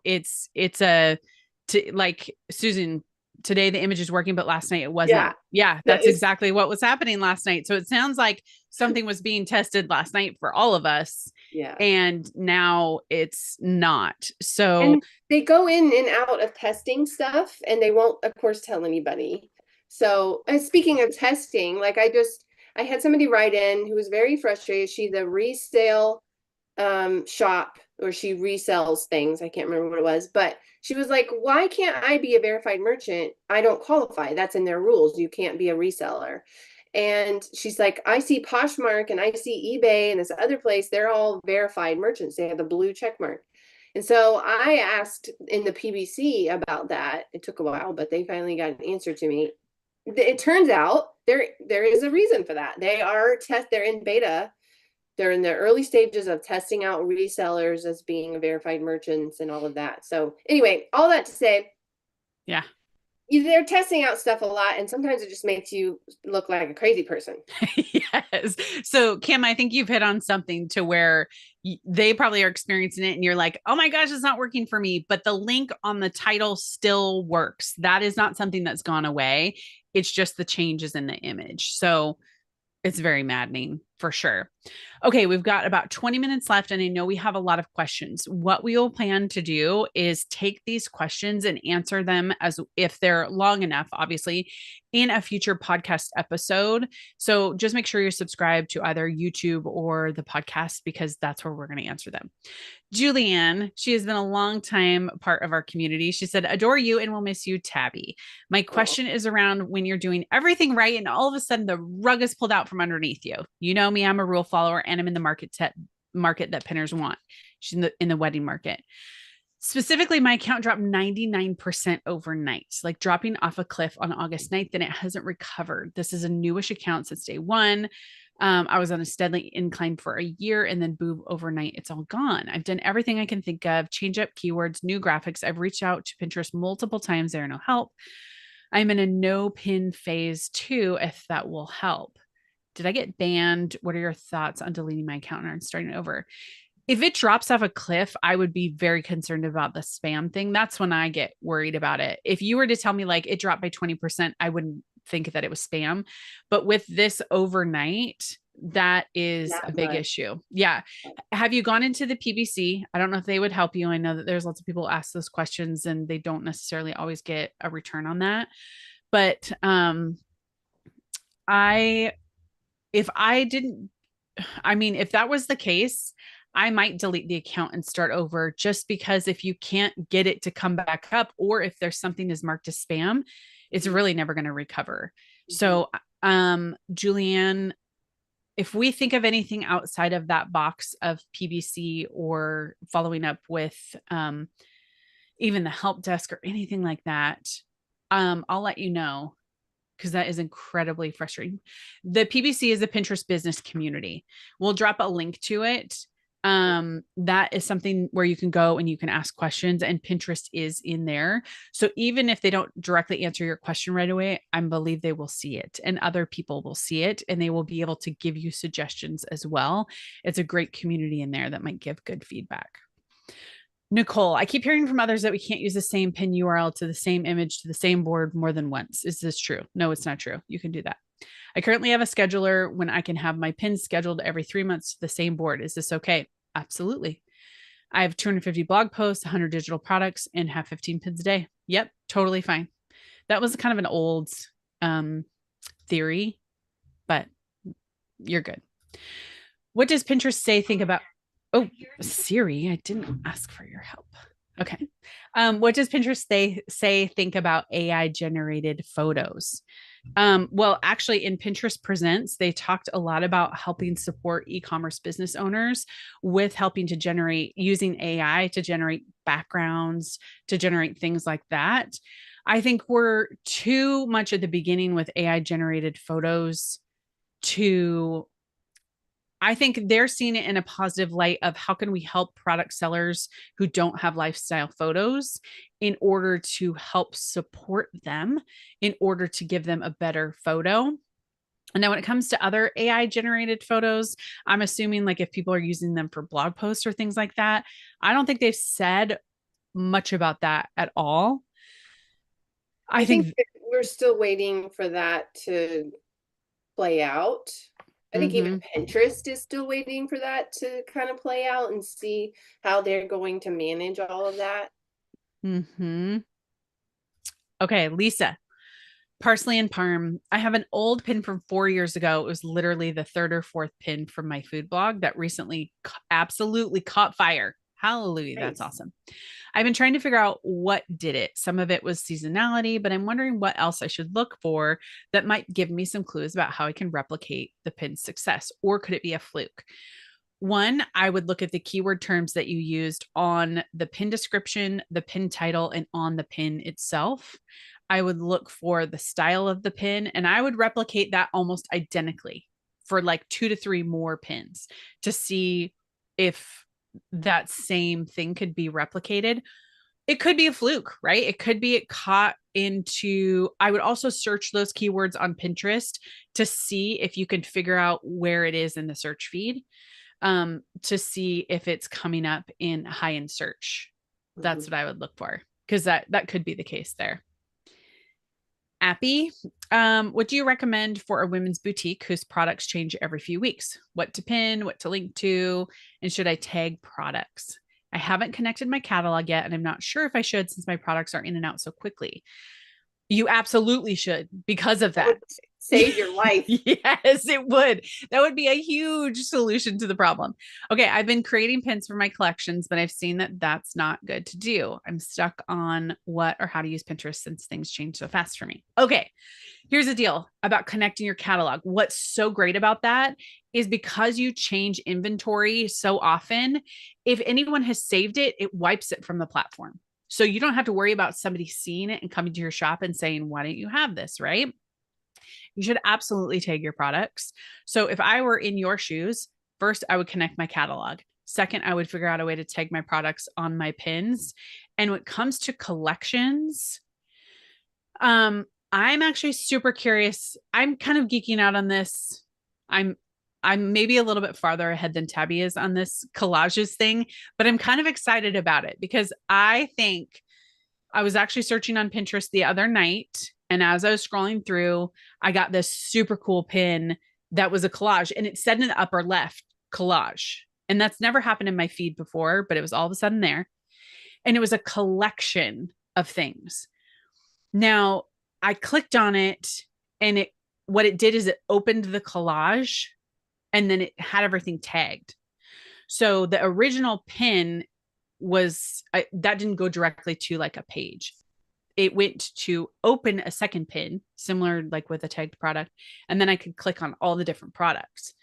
A: like Susan today the image is working, but last night it wasn't.
B: Yeah.
A: Yeah,
B: That
A: that's
B: is,
A: exactly what was happening last night. So it sounds like something was being tested last night for all of us,
B: yeah.
A: and now it's not. So
B: And they go in and out of testing stuff and they won't, of course, tell anybody. So, and speaking of testing, like I had somebody write in who was very frustrated. She's a resale shop where she resells things. I can't remember what it was, but she was like, why can't I be a verified merchant? I don't qualify. That's in their rules. You can't be a reseller. And she's like, I see Poshmark and I see eBay and this other place, they're all verified merchants. They have the blue check mark. And so I asked in the PBC about that. It took a while, but they finally got an answer to me. It turns out there is a reason for that. They're in beta. They're in the early stages of testing out resellers as being verified merchants and all of that. So anyway, all that to say,
A: yeah.
B: they're testing out stuff a lot, and sometimes it just makes you look like a crazy person.
A: Yes. So, Kim, I think you've hit on something to where they probably are experiencing it and you're like, oh my gosh, it's not working for me. But the link on the title still works. That is not something that's gone away. It's just the changes in the image. So, it's very maddening for sure. Okay, we've got about 20 minutes left, and I know we have a lot of questions. What we will plan to do is take these questions and answer them as if they're long enough, obviously, in a future podcast episode. So just make sure you're subscribed to either YouTube or the podcast because that's where we're going to answer them. Julianne, she has been a long time part of our community. She said, adore you and will miss you, Tabby. My question is around when you're doing everything right and all of a sudden the rug is pulled out from underneath you. You know me, I'm a rule follower and I'm in the market that pinners want. She's in the wedding market. Specifically, my account dropped 99% overnight, like dropping off a cliff on August 9th, and it hasn't recovered. This is a newish account since day one. I was on a steadily incline for a year and then boom, overnight, it's all gone. I've done everything I can think of, change up keywords, new graphics. I've reached out to Pinterest multiple times. There are no help. I'm in a no pin phase too, if that will help. Did I get banned? What are your thoughts on deleting my account and starting over? If it drops off a cliff, I would be very concerned about the spam thing. That's when I get worried about it. If you were to tell me like it dropped by 20%, I wouldn't think that it was spam. But with this overnight, that is a big issue. Yeah. Have you gone into the PBC? I don't know if they would help you. I know that there's lots of people ask those questions and they don't necessarily always get a return on that. But if I didn't, I mean, if that was the case, I might delete the account and start over just because if you can't get it to come back up, or if there's something is marked as spam, it's really never going to recover. Mm-hmm. So, Julianne, if we think of anything outside of that box of PBC or following up with even the help desk or anything like that, I'll let you know because that is incredibly frustrating. The PBC is the Pinterest business community. We'll drop a link to it. That is something where you can go and you can ask questions, and Pinterest is in there. So even if they don't directly answer your question right away, I believe they will see it and other people will see it and they will be able to give you suggestions as well. It's a great community in there that might give good feedback. Nicole, I keep hearing from others that we can't use the same pin URL to the same image to the same board more than once. Is this true? No, it's not true. You can do that. I currently have a scheduler when I can have my pins scheduled every 3 months to the same board. Is this okay? Absolutely. I have 250 blog posts, 100 digital products, and have 15 pins a day. Yep, totally fine. That was kind of an old theory, but you're good. What does Pinterest think about? Oh, Siri, I didn't ask for your help. Okay. What does Pinterest think about AI generated photos? Well, actually in Pinterest Presents, they talked a lot about helping support e-commerce business owners with helping to generate using AI to generate backgrounds, to generate things like that. I think we're too much at the beginning with AI generated photos I think they're seeing it in a positive light of how can we help product sellers who don't have lifestyle photos in order to help support them, in order to give them a better photo. And then when it comes to other AI generated photos, I'm assuming like if people are using them for blog posts or things like that, I don't think they've said much about that at all. I
B: I think
A: think,
B: that we're still waiting for that to play out. I think even
A: mhm,
B: Pinterest is still waiting for that to kind of play out and see how they're going to manage all of that.
A: mhm. Okay, Lisa, parsley and parm. I have an old pin from 4 years ago. It was literally the third or fourth pin from my food blog that recently absolutely caught fire. Hallelujah. That's
B: Nice.
A: awesome. I've been trying to figure out what did it. Some of it was seasonality, but I'm wondering what else I should look for that might give me some clues about how I can replicate the pin's success. Or could it be a fluke? One, I would look at the keyword terms that you used on the pin description, the pin title, and on the pin itself. I would look for the style of the pin and I would replicate that almost identically for like 2 to 3 more pins to see if that same thing could be replicated. It could be a fluke, right? It could be it caught into. I would also search those keywords on Pinterest to see if you can figure out where it is in the search feed, to see if it's coming up in high end search. That's
B: Mhm.
A: what I would look for because that could be the case there. Appy, what do you recommend for a women's boutique whose products change every few weeks? What to pin, what to link to, and should I tag products? I haven't connected my catalog yet, and I'm not sure if I should since my products are in and out so quickly. You absolutely should because of
B: That
A: that.
B: would save your life.
A: Yes, it would. That would be a huge solution to the problem. Okay, I've been creating pins for my collections, but I've seen that that's not good to do. I'm stuck on what or how to use Pinterest since things change so fast for me. Okay, here's the deal about connecting your catalog. What's so great about that is because you change inventory so often, if anyone has saved it, it wipes it from the platform. So you don't have to worry about somebody seeing it and coming to your shop and saying, why don't you have this? Right. You should absolutely tag your products. So if I were in your shoes, first I would connect my catalog. Second, I would figure out a way to tag my products on my pins. And when it comes to collections, I'm actually super curious. I'm kind of geeking out on this. I'm I'm maybe a little bit farther ahead than Tabby is on this collages thing, but I'm kind of excited about it because I think I was actually searching on Pinterest the other night. And as I was scrolling through, I got this super cool pin that was a collage and it said in the upper left collage. And that's never happened in my feed before, but it was all of a sudden there. And it was a collection of things. Now, I clicked on it and what it did is it opened the collage and then it had everything tagged. So the original pin that didn't go directly to like a page. It went to open a second pin, similar like with a tagged product, and then I could click on all the different products.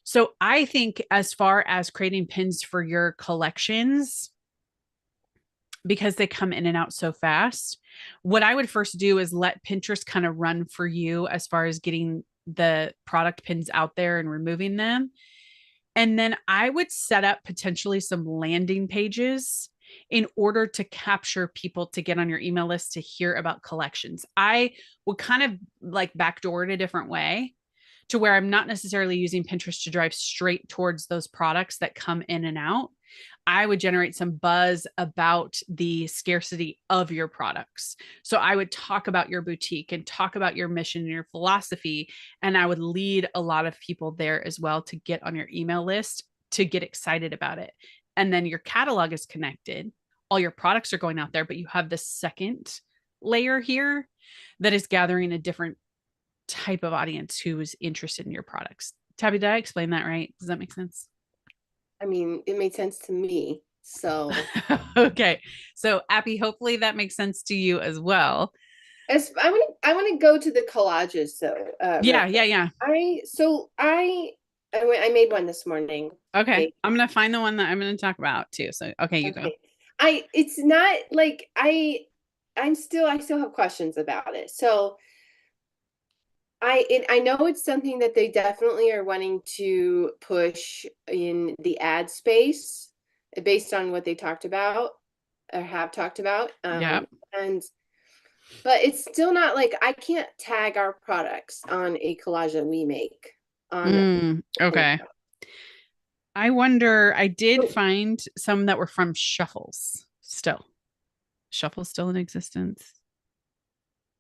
A: So I think as far as creating pins for your collections, because they come in and out so fast, what I would first do is let Pinterest kind of run for you as far as getting the product pins out there and removing them. And then I would set up potentially some landing pages in order to capture people to get on your email list to hear about collections. I would kind of like backdoor it a different way to where I'm not necessarily using Pinterest to drive straight towards those products that come in and out. I would generate some buzz about the scarcity of your products. So I would talk about your boutique and talk about your mission and your philosophy. And I would lead a lot of people there as well to get on your email list to get excited about it. And then your catalog is connected. All your products are going out there, but you have the second layer here that is gathering a different type of audience who is interested in your products. Tabby, did I explain that right? Does that make sense?
B: I mean, it made sense to me. So
A: Okay. So, Appy, hopefully that makes sense to you as well.
B: as I want to go to the collages so real
A: Yeah,
B: quick.
A: yeah, yeah.
B: I made one this morning.
A: Okay.
B: Okay.
A: I'm going to find the one that I'm going to talk about too. So, okay, you go.
B: Okay. It's not like I still have questions about it. So I know it's something that they definitely are wanting to push in the ad space based on what they talked about or have talked about.
A: Yeah.
B: And but it's still not like I can't tag our products on a collage that we make on
A: Okay.
B: Instagram.
A: I wonder, I did
B: So
A: find some that were from Shuffles still. Shuffles still in existence.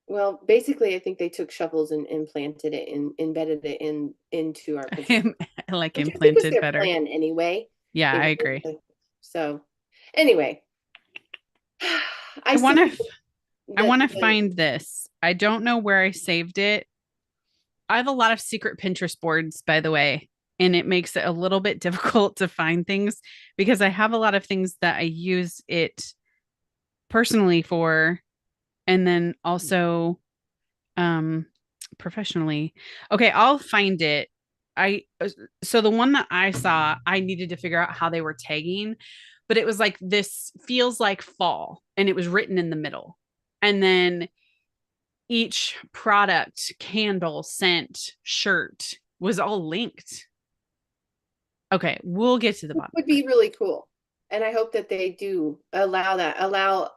B: Well, basically, I think they took shovels and implanted it and embedded it into our Pinterest,
A: I like
B: which I think was
A: implanted
B: their
A: better.
B: plan anyway.
A: Yeah,
B: They
A: I
B: wanted
A: agree.
B: so anyway, I
A: I want
B: still
A: to
B: think
A: I
B: that
A: want to find this. I don't know where I saved it. I have a lot of secret Pinterest boards, by the way, and it makes it a little bit difficult to find things because I have a lot of things that I use it personally for, and then also um professionally. Okay, I'll find it. I so the one that I saw, I needed to figure out how they were tagging, but it was like this feels like fall and it was written in the middle. And then each product, candle, scent, shirt was all linked. Okay, we'll get to the bottom
B: would
A: of
B: be really cool. And I hope that they do allow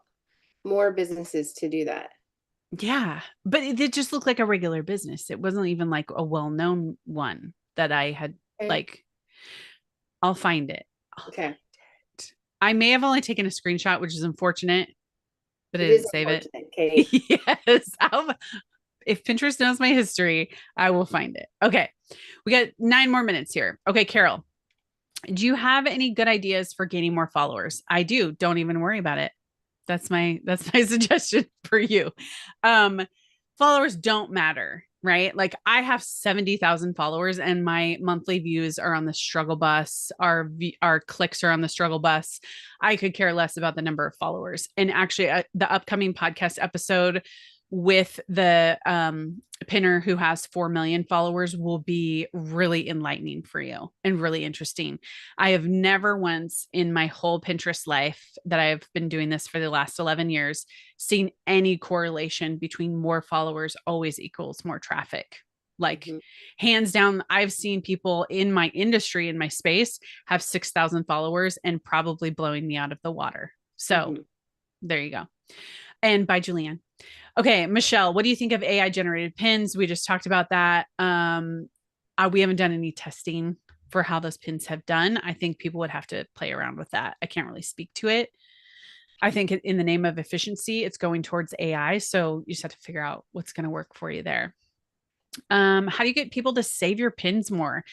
B: more businesses to do that.
A: it. Yeah, but it did just look like a regular business. It wasn't even like a well-known one that I had
B: Okay.
A: like I'll find it.
B: Okay.
A: I may have only taken a screenshot, which is unfortunate, but I
B: It
A: didn't
B: is
A: save it.
B: unfortunate, Kate.
A: Yes. If Pinterest knows my history, I will find it. Okay. We got 9 more minutes here. Okay, Carol, do you have any good ideas for gaining more followers? I do. Don't even worry about it. That's my suggestion for you. Um, Followers don't matter, right? Like I have 70,000 followers and my monthly views are on the struggle bus. Our clicks are on the struggle bus. I could care less about the number of followers. And actually the upcoming podcast episode with the pinner who has 4 million followers will be really enlightening for you and really interesting. I have never once in my whole Pinterest life that I've been doing this for the last 11 years seen any correlation between more followers always equals more traffic. Like
B: Mhm.
A: hands down, I've seen people in my industry, in my space, have 6,000 followers and probably blowing me out of the water. So
B: Mhm.
A: there you go. And by Julianne. Okay, Michelle, what do you think of AI generated pins? We just talked about that. We haven't done any testing for how those pins have done. I think people would have to play around with that. I can't really speak to it. I think in the name of efficiency, it's going towards AI. So you just have to figure out what's going to work for you there. How do you get people to save your pins more?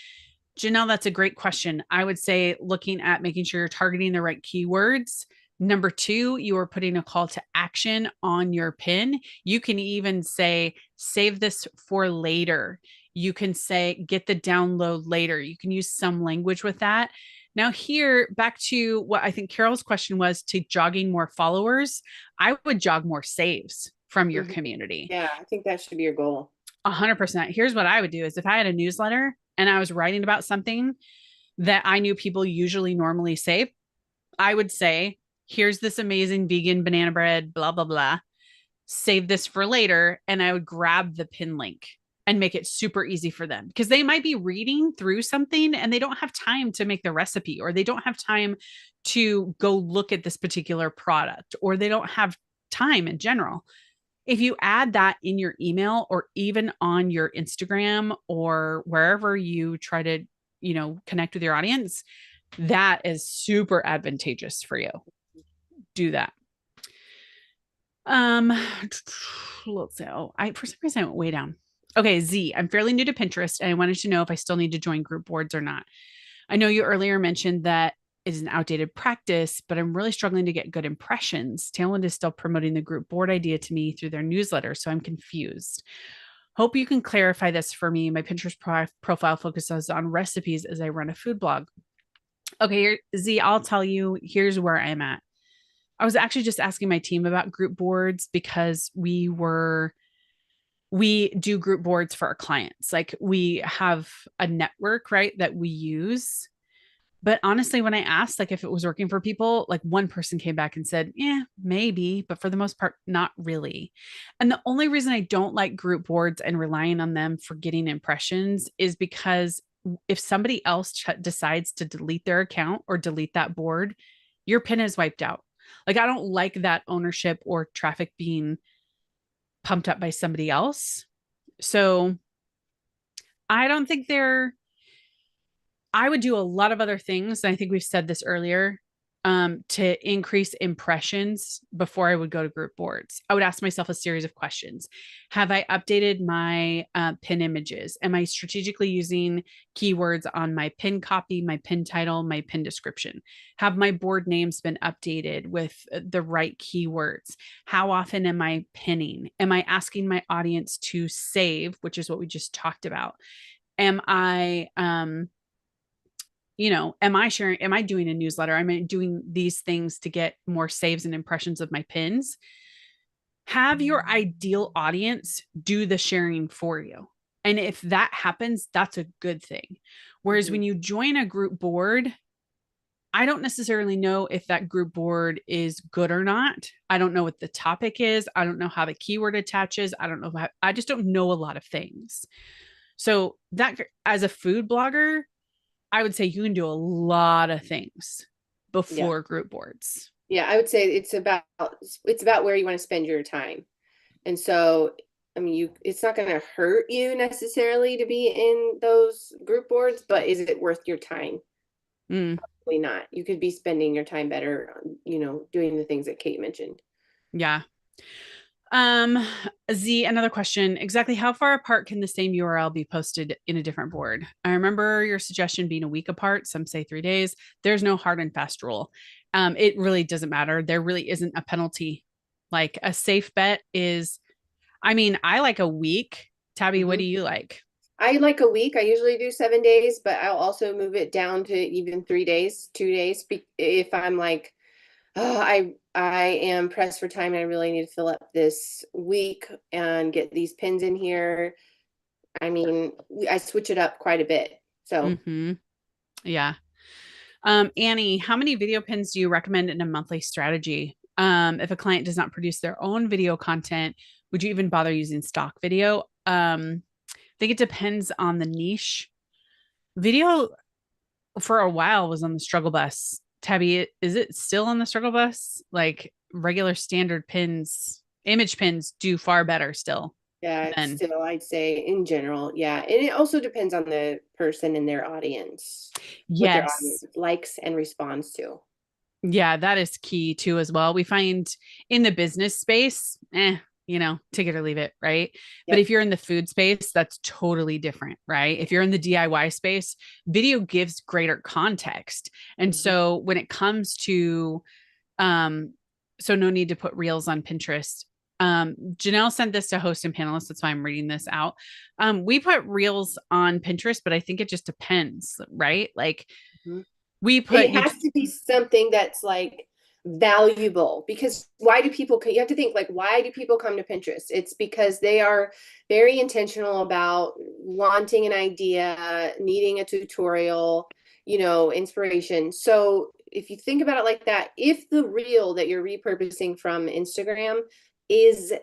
A: Janelle, that's a great question. I would say looking at making sure you're targeting the right keywords. Number two, you are putting a call to action on your pin. You can even say, save this for later. You can say, get the download later. You can use some language with that. Now, here, back to what I think Carol's question was to jogging more followers, I would jog more saves from your
B: Mhm.
A: community.
B: Yeah, I think that should be your goal.
A: 100%. Here's what I would do is if I had a newsletter and I was writing about something that I knew people usually normally say, I would say, here's this amazing vegan banana bread, blah, blah, blah. Save this for later. And I would grab the pin link and make it super easy for them because they might be reading through something and they don't have time to make the recipe or they don't have time to go look at this particular product or they don't have time in general. If you add that in your email or even on your Instagram or wherever you try to, connect with your audience, that is super advantageous for you. Do that. Um, let's see. Oh, I for some reason I went way down. Okay, Z. I'm fairly new to Pinterest and I wanted to know if I still need to join group boards or not. I know you earlier mentioned that it is an outdated practice, but I'm really struggling to get good impressions. Tailwind is still promoting the group board idea to me through their newsletter, so I'm confused. Hope you can clarify this for me. My Pinterest profile focuses on recipes as I run a food blog. Okay, Z, I'll tell you, here's where I'm at. I was actually just asking my team about group boards because we do group boards for our clients. Like we have a network, right, that we use. But honestly, when I asked like if it was working for people, like one person came back and said, "Yeah, maybe, but for the most part, not really." And the only reason I don't like group boards and relying on them for getting impressions is because if somebody else decides to delete their account or delete that board, your pin is wiped out. Like I don't like that ownership or traffic being pumped up by somebody else. So I don't think they're I would do a lot of other things. I think we've said this earlier. to increase impressions before I would go to group boards. I would ask myself a series of questions. Have I updated my pin images? Am I strategically using keywords on my pin copy, my pin title, my pin description? Have my board names been updated with the right keywords? How often am I pinning? Am I asking my audience to save, which is what we just talked about? Am I am I sharing, am I doing a newsletter? Am I doing these things to get more saves and impressions of my pins? Have your ideal audience do the sharing for you. And if that happens, that's a good thing. Whereas when you join a group board, I don't necessarily know if that group board is good or not. I don't know what the topic is. I don't know how the keyword attaches. I don't know. I just don't know a lot of things. So that, as a food blogger, I would say you can do a lot of things before group boards.
B: Yeah, I would say it's about where you want to spend your time. And so, I mean, it's not going to hurt you necessarily to be in those group boards, but is it worth your time? Probably not. You could be spending your time better, doing the things that Kate mentioned.
A: Yeah. Z, another question. Exactly how far apart can the same URL be posted in a different board? I remember your suggestion being a week apart. Some say 3 days. There's no hard and fast rule. It really doesn't matter. There really isn't a penalty. Like, a safe bet is, I like a week. Tabby, what do you like?
B: I like a week. I usually do 7 days, but I'll also move it down to even 3 days, 2 days. If I'm like, oh, I am pressed for time and I really need to fill up this week and get these pins in here. I switch it up quite a bit. So
A: yeah. Annie, how many video pins do you recommend in a monthly strategy? If a client does not produce their own video content, would you even bother using stock video? I think it depends on the niche. Video for a while was on the struggle bus. Tabby, is it still on the struggle bus? Like, regular standard pins, image pins do far better still.
B: yeah, still, I'd say in general, yeah. And it also depends on the person and their audience, what their audience likes and responds to.
A: Yeah, that is key too, as well. We find in the business space, take it or leave it, right? Yep. But if you're in the food space, that's totally different, right? If you're in the DIY space, video gives greater context. And so when it comes to, so no need to put reels on Pinterest. Janelle sent this to host and panelists. That's why I'm reading this out. We put reels on Pinterest, but I think it just depends, right? Like, it
B: has to be something that's like valuable, because you have to think, like, why do people come to Pinterest? It's because they are very intentional about wanting an idea, needing a tutorial, inspiration. So if you think about it like that, if the reel that you're repurposing from Instagram is,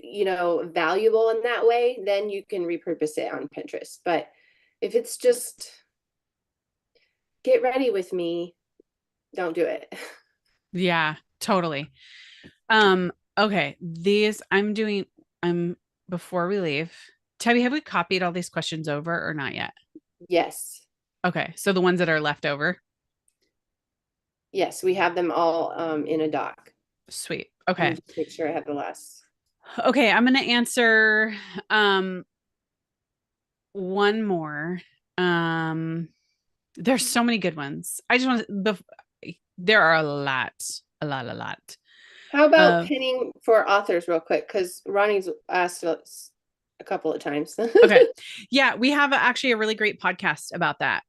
B: valuable in that way, then you can repurpose it on Pinterest. But if it's just get ready with me, don't do it.
A: Yeah, totally. Okay. Before we leave, Tabby, have we copied all these questions over or not yet?
B: Yes.
A: Okay. So the ones that are left over?
B: Yes, we have them all in a doc.
A: Sweet. Okay.
B: Just make sure I have the last.
A: Okay. I'm going to answer one more. There's so many good ones. I just want there are a lot.
B: How about pinning for authors real quick? Because Ronnie's asked us a couple of times.
A: Okay. Yeah, we have actually a really great podcast about that.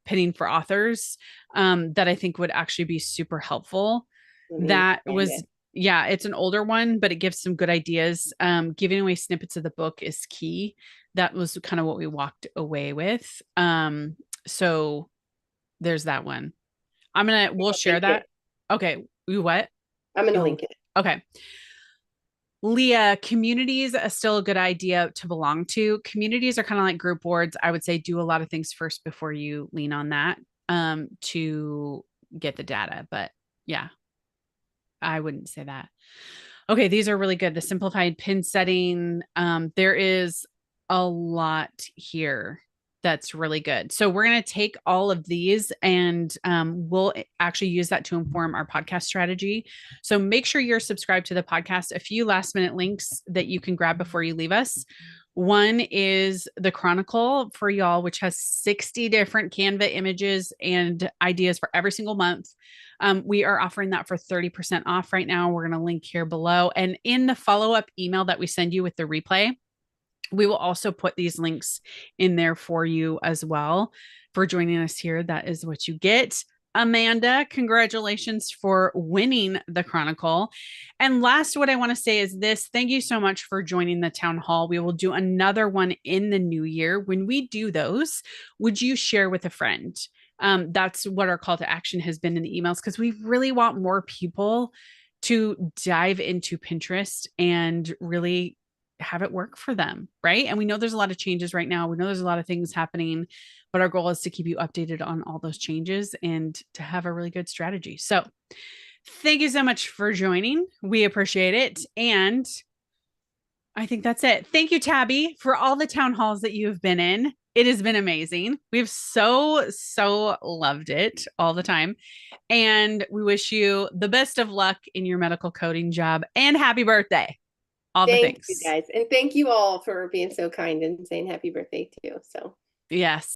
A: Pinning for authors, that I think would actually be super helpful. It's an older one, but it gives some good ideas. Giving away snippets of the book is key. That was kind of what we walked away with. So there's that one. We'll share that. Okay. What?
B: I'm going to link it.
A: Okay. Leah, communities are still a good idea to belong to. Communities are kind of like group boards. I would say do a lot of things first before you lean on that to get the data. But yeah, I wouldn't say that. Okay, these are really good. The simplified pin setting. There is a lot here That's really good. So we're going to take all of these and we'll actually use that to inform our podcast strategy. So make sure you're subscribed to the podcast. A few last minute links that you can grab before you leave us. One is the Chronicle for y'all, which has 60 different Canva images and ideas for every single month. We are offering that for 30% off right now. We're going to link here below. And in the follow-up email that we send you with the replay, we will also put these links in there for you as well. For joining us here, that is what you get. Amanda, congratulations for winning the Chronicle. And last, what I want to say is this: thank you so much for joining the town hall. We will do another one in the new year. When we do those, would you share with a friend? That's what our call to action has been in the emails, because we really want more people to dive into Pinterest and really have it work for them, right? And we know there's a lot of changes right now. We know there's a lot of things happening, but our goal is to keep you updated on all those changes and to have a really good strategy. So thank you so much for joining. We appreciate it. And I think that's it. Thank you, Tabby, for all the town halls that you've been in. It has been amazing. We've so loved it all the time. And we wish you the best of luck in your medical coding job, and happy birthday. All the
B: Thank you
A: things.
B: guys. And thank you all for being so kind and saying happy birthday too. So
A: Yes.